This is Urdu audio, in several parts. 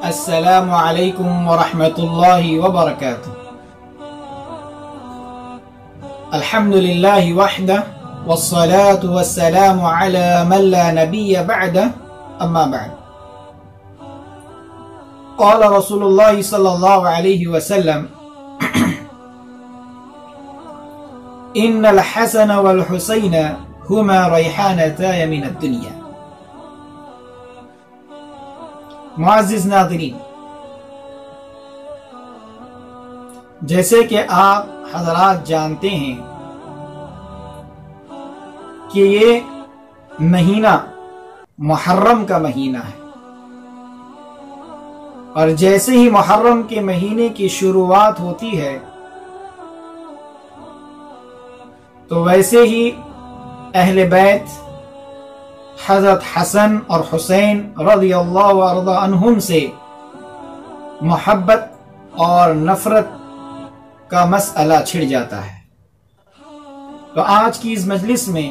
السلام علیکم ورحمۃ اللہ وبرکاتہ۔ الحمد للہ وحدہ والصلاة والسلام علی من لا نبی بعدہ، اما بعد۔ قال رسول اللہ صلی اللہ علیہ وسلم ان الحسن والحسین ہما ریحانتای من الدنیا۔ معزز ناظرین، جیسے کہ آپ حضرات جانتے ہیں کہ یہ مہینہ محرم کا مہینہ ہے، اور جیسے ہی محرم کے مہینے کی شروعات ہوتی ہے تو ویسے ہی اہل بیت حضرت حسن اور حسین رضی اللہ عنہ عنہم سے محبت اور نفرت کا مسئلہ چھڑ جاتا ہے۔ تو آج کی اس مجلس میں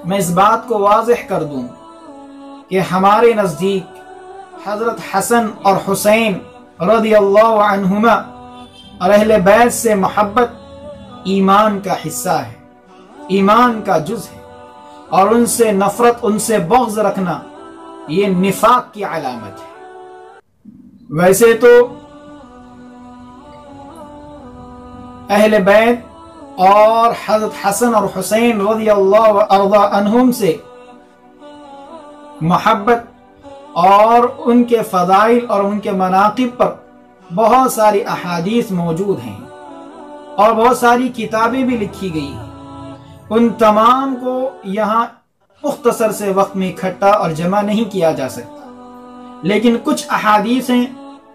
میں اس بات کو واضح کر دوں کہ ہمارے نزدیک حضرت حسن اور حسین رضی اللہ عنہما اور اہل بیت سے محبت ایمان کا حصہ ہے، ایمان کا جز ہے، اور ان سے نفرت، ان سے بغض رکھنا یہ نفاق کی علامت ہے۔ ویسے تو اہل بیت اور حضرت حسن اور حسین رضی اللہ عنہم سے محبت اور ان کے فضائل اور ان کے مناقب پر بہت ساری احادیث موجود ہیں اور بہت ساری کتابیں بھی لکھی گئی ہیں۔ ان تمام کو یہاں مختصر سے وقت میں اکٹھا اور جمع نہیں کیا جا سکتا، لیکن کچھ احادیث ہیں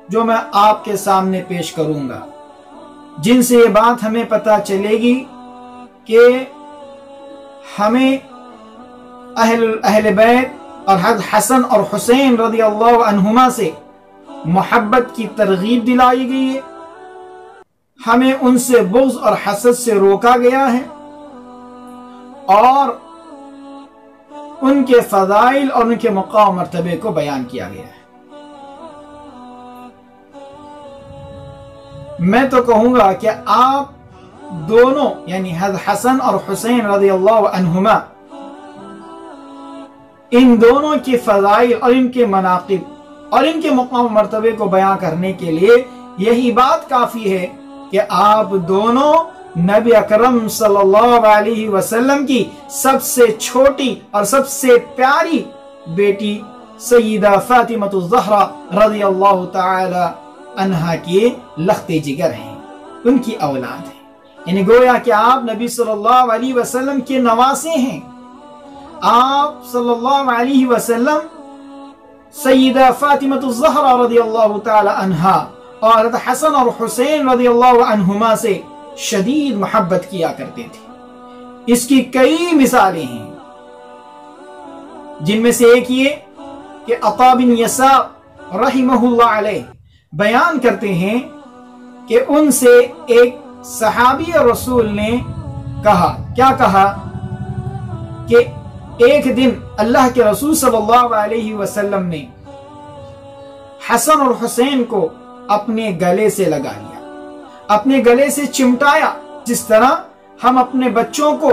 جو میں آپ کے سامنے پیش کروں گا، جن سے یہ بات ہمیں پتہ چلے گی کہ ہمیں اہل بیت اور حضرت حسن اور حسین رضی اللہ عنہما سے محبت کی ترغیب دلائی گئی ہے، ہمیں ان سے بغض اور حسد سے روکا گیا ہے، اور ان کے فضائل اور ان کے مقام مرتبے کو بیان کیا گیا ہے۔ میں تو کہوں گا کہ آپ دونوں یعنی حضرت حسن اور حسین رضی اللہ عنہما، ان دونوں کی فضائل اور ان کے مناقب اور ان کے مقام مرتبے کو بیان کرنے کے لیے یہی بات کافی ہے کہ آپ دونوں نبی اکرم صلی اللہ علیہ وسلم کی سب سے چھوٹی اور سب سے پیاری بیٹی سیدہ فاطمہ الزہرا رضی اللہ تعالی عنہا کے لخت جگر ہیں، ان کی اولاد ہیں، یعنی گویا کہ آپ نبی صلی اللہ علیہ وسلم کے نواسے ہیں۔ آپ صلی اللہ علیہ وسلم سیدہ فاطمہ الزہرا رضی اللہ تعالی عنہا اور حضرت حسن اور حسین رضی اللہ عنہما سے شدید محبت کیا کرتے تھے۔ اس کی کئی مثالیں ہیں، جن میں سے ایک یہ کہ عطا بن یسار رحمہ اللہ علیہ بیان کرتے ہیں کہ ان سے ایک صحابی رسول نے کہا، کیا کہا کہ ایک دن اللہ کے رسول صلی اللہ علیہ وسلم نے حسن اور حسین کو اپنے گلے سے لگا لیا، اپنے گلے سے چمٹایا، جس طرح ہم اپنے بچوں کو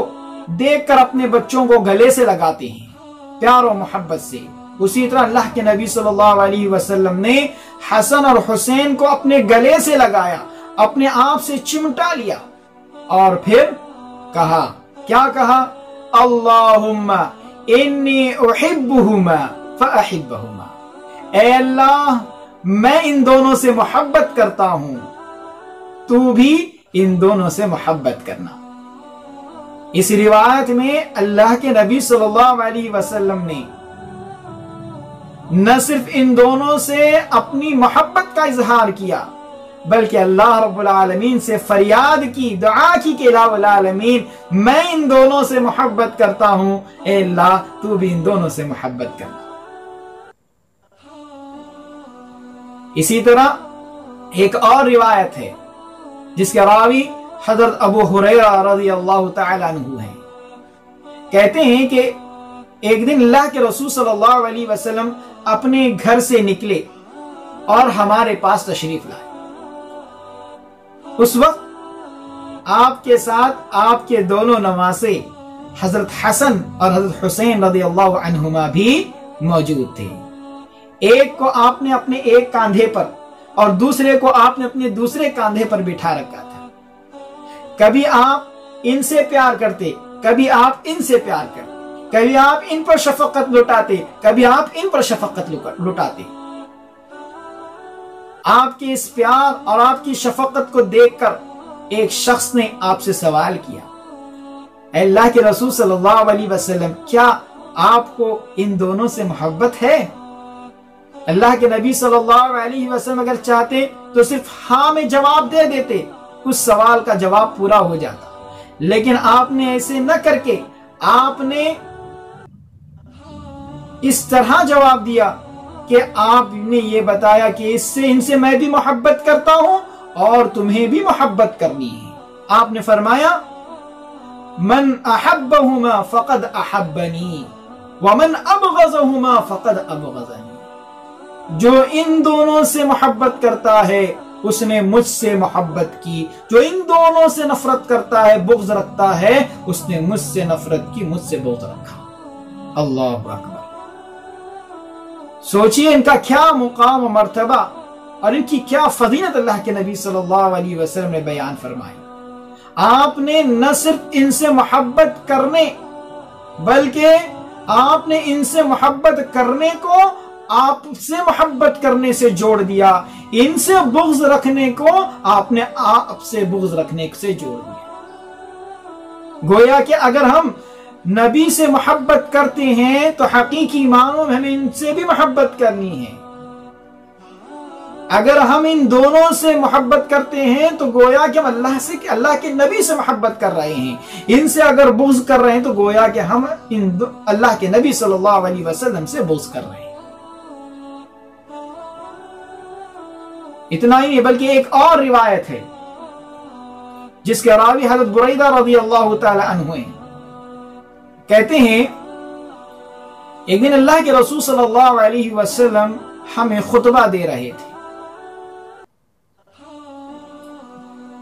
دیکھ کر اپنے بچوں کو گلے سے لگاتے ہیں پیار و محبت سے، اسی طرح اللہ کے نبی صلی اللہ علیہ وسلم نے حسن اور حسین کو اپنے گلے سے لگایا، اپنے آپ سے چمٹا لیا، اور پھر کہا، کیا کہا؟ اللہم انی احبہما فاحبہما، اے اللہ میں ان دونوں سے محبت کرتا ہوں، تو بھی ان دونوں سے محبت کرنا۔ اس روایت میں اللہ کے نبی صلی اللہ علیہ وسلم نے نہ صرف ان دونوں سے اپنی محبت کا اظہار کیا، بلکہ اللہ رب العالمین سے فریاد کی، دعا کی کہ الہ العالمین میں ان دونوں سے محبت کرتا ہوں، اے اللہ تو بھی ان دونوں سے محبت کرنا۔ اسی طرح ایک اور روایت ہے جس کے راوی حضرت ابو ہریرہ رضی اللہ تعالی عنہ ہیں، کہتے ہیں کہ ایک دن اللہ کے رسول صلی اللہ علیہ وسلم اپنے گھر سے نکلے اور ہمارے پاس تشریف لائے۔ اس وقت آپ کے ساتھ آپ کے دونوں نواسے حضرت حسن اور حضرت حسین رضی اللہ عنہما بھی موجود تھے۔ ایک کو آپ نے اپنے ایک کاندھے پر اور دوسرے کو آپ نے اپنے دوسرے کاندھے پر بٹھا رکھا تھا۔ کبھی آپ ان سے پیار کرتے، کبھی آپ ان سے پیار کرتے، کبھی آپ ان پر شفقت لٹاتے، کبھی آپ ان پر شفقت لٹاتے۔ آپ کے اس پیار اور آپ کی شفقت کو دیکھ کر ایک شخص نے آپ سے سوال کیا، اے اللہ کے رسول صلی اللہ علیہ وسلم، کیا آپ کو ان دونوں سے محبت ہے؟ اللہ کے نبی صلی اللہ علیہ وسلم اگر چاہتے تو صرف ہاں میں جواب دے دیتے، اس سوال کا جواب پورا ہو جاتا، لیکن آپ نے ایسے نہ کر کے آپ نے اس طرح جواب دیا کہ آپ نے یہ بتایا کہ ان سے میں بھی محبت کرتا ہوں اور تمہیں بھی محبت کرنی ہے۔ آپ نے فرمایا من احبہما فقد احبنی ومن ابغضہما فقد ابغضنی، جو ان دونوں سے محبت کرتا ہے اس نے مجھ سے محبت کی، جو ان دونوں سے نفرت کرتا ہے، بغض رکھتا ہے، اس نے مجھ سے نفرت کی، مجھ سے بغض رکھا۔ اللہ اکبر! سوچئے ان کا کیا مقام و مرتبہ اور ان کی کیا فضیلت اللہ کے نبی صلی اللہ علیہ وسلم نے بیان فرمائی۔ آپ نے نہ صرف ان سے محبت کرنے بلکہ آپ نے ان سے محبت کرنے کو آپ سے محبت کرنے سے جوڑ دیا، ان سے بغض رکھنے کو آپ نے آپ سے بغض رکھنے سے جوڑ دیا۔ گویا کہ اگر ہم نبی سے محبت کرتے ہیں تو حقیقی معنوں میں ہمیں ان سے بھی محبت کرنی ہے۔ اگر ہم ان دونوں سے محبت کرتے ہیں تو گویا کہ ہم اللہ کے نبی سے محبت کر رہے ہیں، ان سے اگر بغض کر رہے ہیں تو گویا کہ ہم اللہ کے نبی صلی اللہ علیہ وسلم سے بغض کر رہے ہیں۔ اتنا ہی نہیں بلکہ ایک اور روایت ہے جس کے راوی حضرت بریدہ رضی اللہ تعالی عنہ ہیں، کہتے ہیں ایک دن اللہ کے رسول صلی اللہ علیہ وسلم ہمیں خطبہ دے رہے تھے۔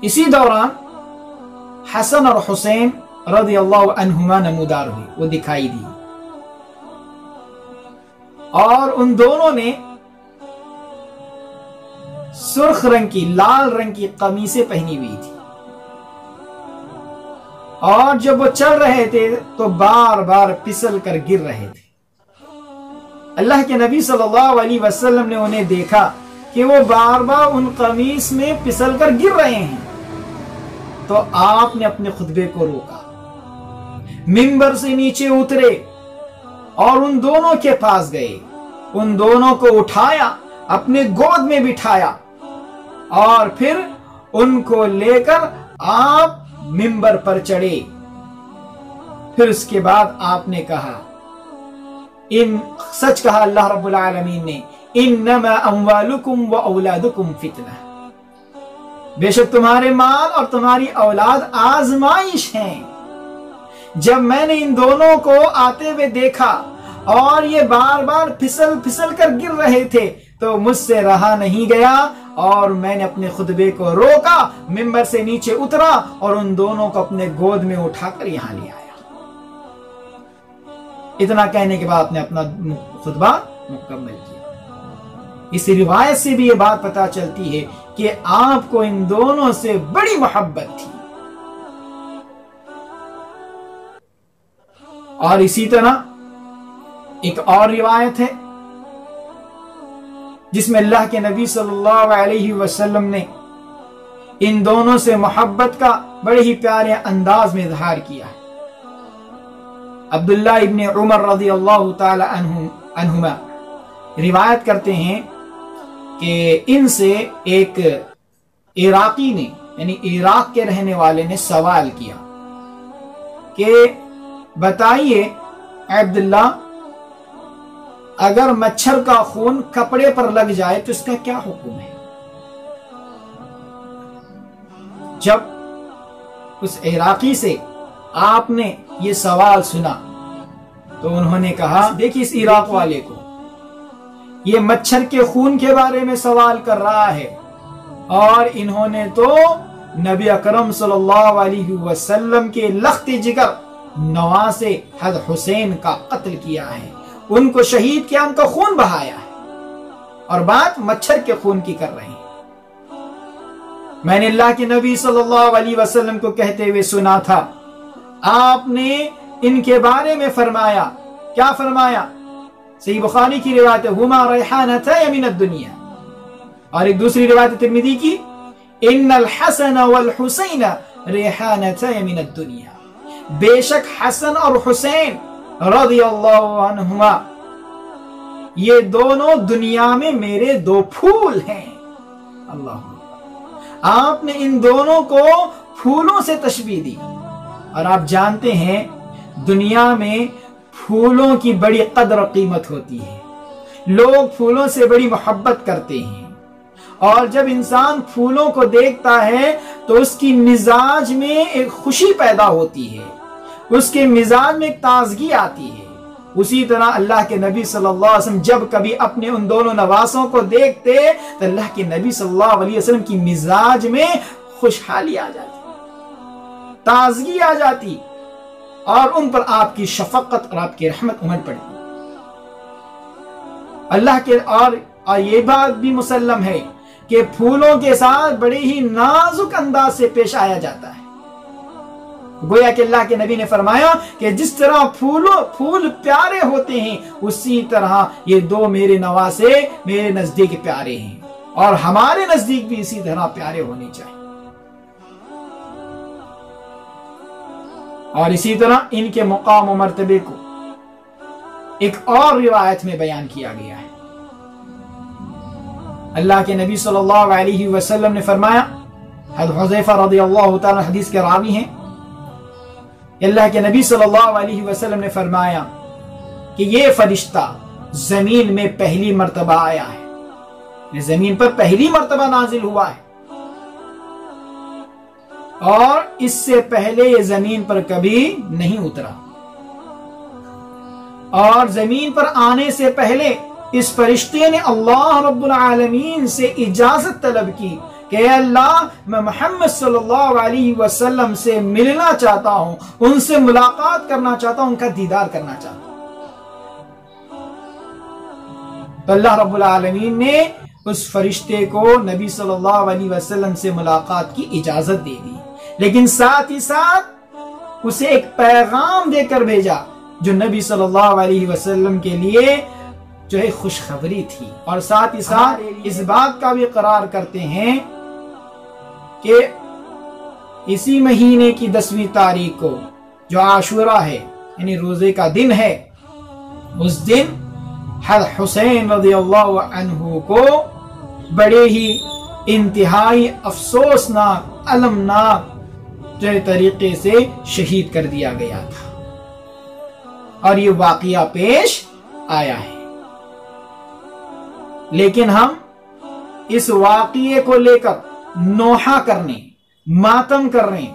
اسی دوران حسن اور حسین رضی اللہ عنہما نمودار ہوئے، وہ دکھائی دی، اور ان دونوں نے سرخ رنگ کی، لال رنگ کی قمیصیں پہنی ہوئی تھی، اور جب وہ چل رہے تھے تو بار بار پھسل کر گر رہے تھے۔ اللہ کے نبی صلی اللہ علیہ وسلم نے انہیں دیکھا کہ وہ بار بار ان قمیص میں پھسل کر گر رہے ہیں، تو آپ نے اپنے خطبے کو روکا، منبر سے نیچے اترے اور ان دونوں کے پاس گئے، ان دونوں کو اٹھایا، اپنے گود میں بٹھایا، اور پھر ان کو لے کر آپ منبر پر چڑھے۔ پھر اس کے بعد آپ نے کہا، سچ کہا اللہ رب العالمین نے، انما اموالکم و اولادکم فتنہ، بے شک تمہارے مال اور تمہاری اولاد آزمائش ہیں۔ جب میں نے ان دونوں کو آتے ہوئے دیکھا اور یہ بار بار پھسل کر گر رہے تھے تو مجھ سے رہا نہیں گیا اور میں نے اپنے خطبے کو روکا، منبر سے نیچے اترا اور ان دونوں کو اپنے گود میں اٹھا کر یہاں لے آیا۔ اتنا کہنے کے بعد نے اپنا خطبہ مکمل کیا۔ اس روایت سے بھی یہ بات پتا چلتی ہے کہ آپ کو ان دونوں سے بڑی محبت تھی۔ اور اسی طرح ایک اور روایت ہے جس میں اللہ کے نبی صلی اللہ علیہ وسلم نے ان دونوں سے محبت کا بڑے ہی پیارے انداز میں اظہار کیا ہے۔ عبداللہ ابن عمر رضی اللہ تعالی عنہما روایت کرتے ہیں کہ ان سے ایک عراقی نے، یعنی عراق کے رہنے والے نے سوال کیا کہ بتائیے عبداللہ، اگر مچھر کا خون کپڑے پر لگ جائے تو اس کا کیا حکم ہے؟ جب اس عراقی سے آپ نے یہ سوال سنا تو انہوں نے کہا، دیکھیے اس عراق والے کو، یہ مچھر کے خون کے بارے میں سوال کر رہا ہے، اور انہوں نے تو نبی اکرم صلی اللہ علیہ وسلم کے لخت جگر نواسے حضرت حسین کا قتل کیا ہے، ان کو شہید کیا، ان کا خون بہایا ہے، اور بات مچھر کے خون کی کر رہے ہیں۔ میں نے اللہ کے نبی صلی اللہ علیہ وسلم کو کہتے ہوئے سنا تھا، آپ نے ان کے بارے میں فرمایا، کیا فرمایا؟ صحیح بخاری کی روایت ہے، ہما ریحانتا من الدنیا، اور ایک دوسری روایت ترمذی کی، ان الحسن والحسین ریحانتا من الدنیا، بے شک حسن اور حسین رضی اللہ عنہما یہ دونوں دنیا میں میرے دو پھول ہیں۔ اللہ، آپ نے ان دونوں کو پھولوں سے تشبیہ دی، اور آپ جانتے ہیں دنیا میں پھولوں کی بڑی قدر و قیمت ہوتی ہے، لوگ پھولوں سے بڑی محبت کرتے ہیں، اور جب انسان پھولوں کو دیکھتا ہے تو اس کی مزاج میں ایک خوشی پیدا ہوتی ہے، اس کے مزاج میں ایک تازگی آتی ہے۔ اسی طرح اللہ کے نبی صلی اللہ علیہ وسلم جب کبھی اپنے ان دونوں نواسوں کو دیکھتے تو اللہ کے نبی صلی اللہ علیہ وسلم کی مزاج میں خوشحالی آ جاتی، تازگی آ جاتی، اور ان پر آپ کی شفقت اور آپ کی رحمت امڈ پڑتی۔ اللہ کے اور یہ بات بھی مسلم ہے کہ پھولوں کے ساتھ بڑے ہی نازک انداز سے پیش آیا جاتا ہے۔ گویا کہ اللہ کے نبی نے فرمایا کہ جس طرح پھول پیارے ہوتے ہیں، اسی طرح یہ دو میرے نواسے میرے نزدیک پیارے ہیں، اور ہمارے نزدیک بھی اسی طرح پیارے ہونے چاہیے۔ اور اسی طرح ان کے مقام و مرتبے کو ایک اور روایت میں بیان کیا گیا ہے۔ اللہ کے نبی صلی اللہ علیہ وسلم نے فرمایا، حضرت حذیفہ رضی اللہ تعالی حدیث کے راوی ہیں، اللہ کے نبی صلی اللہ علیہ وسلم نے فرمایا کہ یہ فرشتہ زمین میں پہلی مرتبہ آیا ہے، یہ زمین پر پہلی مرتبہ نازل ہوا ہے، اور اس سے پہلے یہ زمین پر کبھی نہیں اترا، اور زمین پر آنے سے پہلے اس فرشتے نے اللہ رب العالمین سے اجازت طلب کی کہ اے اللہ، میں محمد صلی اللہ علیہ وسلم سے ملنا چاہتا ہوں، ان سے ملاقات کرنا چاہتا ہوں، ان کا دیدار کرنا چاہتا ہوں۔ تو اللہ رب العالمین نے اس فرشتے کو نبی صلی اللہ علیہ وسلم سے ملاقات کی اجازت دے دی، لیکن ساتھ ہی ساتھ اسے ایک پیغام دے کر بھیجا جو نبی صلی اللہ علیہ وسلم کے لیے جو ہے خوشخبری تھی، اور ساتھ ہی ساتھ اس بات کا بھی قرار کرتے ہیں کہ اسی مہینے کی 10ویں تاریخ کو جو عاشورہ ہے، یعنی روزے کا دن ہے، اس دن حضرت حسین رضی اللہ عنہ کو بڑے ہی انتہائی افسوسناک، المناک جو طریقے سے شہید کر دیا گیا تھا، اور یہ واقعہ پیش آیا ہے۔ لیکن ہم اس واقعے کو لے کر نوحہ کرنے، ماتم کرنے،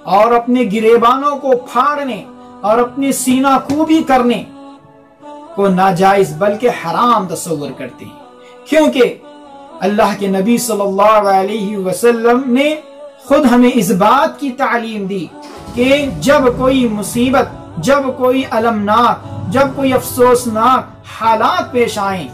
اور اپنے گریبانوں کو پھاڑنے اور اپنے سینہ کوبی کرنے کو ناجائز بلکہ حرام تصور کرتے ہیں، کیونکہ اللہ کے نبی صلی اللہ علیہ وسلم نے خود ہمیں اس بات کی تعلیم دی کہ جب کوئی مصیبت، جب کوئی المناک، جب کوئی افسوسناک حالات پیش آئیں،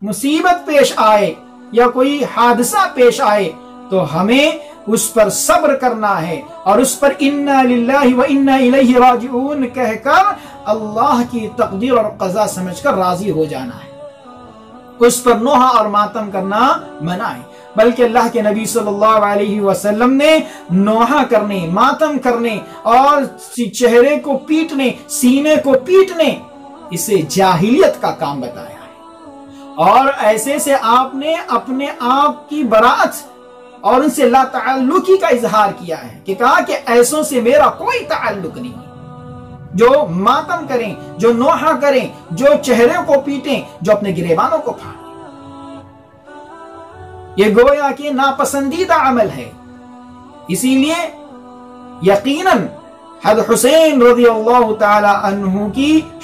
مصیبت پیش آئے یا کوئی حادثہ پیش آئے، تو ہمیں اس پر صبر کرنا ہے، اور اس پر انا للہ و انا الیہ راجعون کہہ کر اللہ کی تقدیر اور قضا سمجھ کر راضی ہو جانا ہے، اس پر نوحہ اور ماتم کرنا منع ہے۔ بلکہ اللہ کے نبی صلی اللہ علیہ وسلم نے نوحہ کرنے، ماتم کرنے اور چہرے کو پیٹنے، سینے کو پیٹنے، اسے جاہلیت کا کام بتایا ہے، اور ایسے سے آپ نے اپنے آپ کی برات اور ان سے لا تعلقی کا اظہار کیا ہے، کہ کہا کہ ایسوں سے میرا کوئی تعلق نہیں، جو ماتم کریں، جو نوحہ کریں، جو چہرے کو پیٹیں، جو اپنے گریبانوں کو پھاڑیں، یہ گویا کہ ناپسندیدہ عمل ہے۔ اسی لیے یقیناً حضرت حسین رضی اللہ تعالی عنہ کی